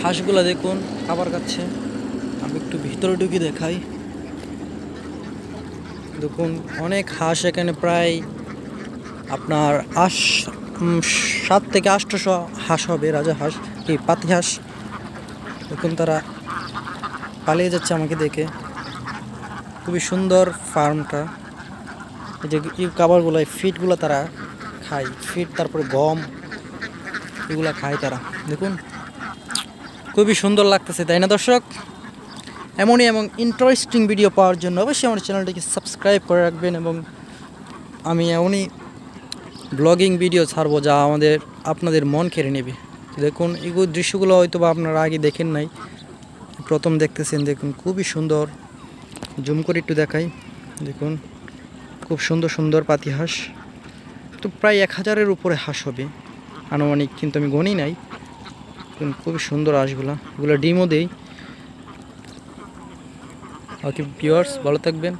হাঁসগুলা দেখুন খাবার খাচ্ছে। আমি একটু ভিতরে ঢুকে দেখাই। দেখুন অনেক হাঁস এখানে, প্রায় আপনার 7 থেকে 800 হাঁস হবে, রাজা হাঁস, এই পাতি হাঁস। দেখুন তারা পালিয়ে যাচ্ছে আমাকে দেখে। খুবই সুন্দর ফার্মটা। এই যে খাবারগুলো, ফিডগুলো তারা খায়, ফিড তারপরে গম এগুলা খায় তারা। দেখুন খুবই সুন্দর লাগতেছে, তাই না দর্শক? এমনই এবং ইন্টারেস্টিং ভিডিও পাওয়ার জন্য অবশ্যই আমার চ্যানেলটিকে সাবস্ক্রাইব করে রাখবেন। এবং আমি এমনই ব্লগিং ভিডিও ছাড়বো যা আপনাদের মন কেড়ে নেবে। দেখুন এগুলো দৃশ্যগুলো হয়তো বা আপনারা আগে দেখেন নাই, প্রথম দেখতেছেন। দেখুন খুবই সুন্দর, জুম করে একটু দেখাই। দেখুন খুব সুন্দর সুন্দর পাতি হাঁস, তো প্রায় 1000-এর উপরে হাঁস হবে আনুমানিক, কিন্তু আমি গণি নাই। খুবই সুন্দর হাঁসগুলো, এগুলো ডিমও দেই। ওকে ভিউয়ার্স, ভালো থাকবেন।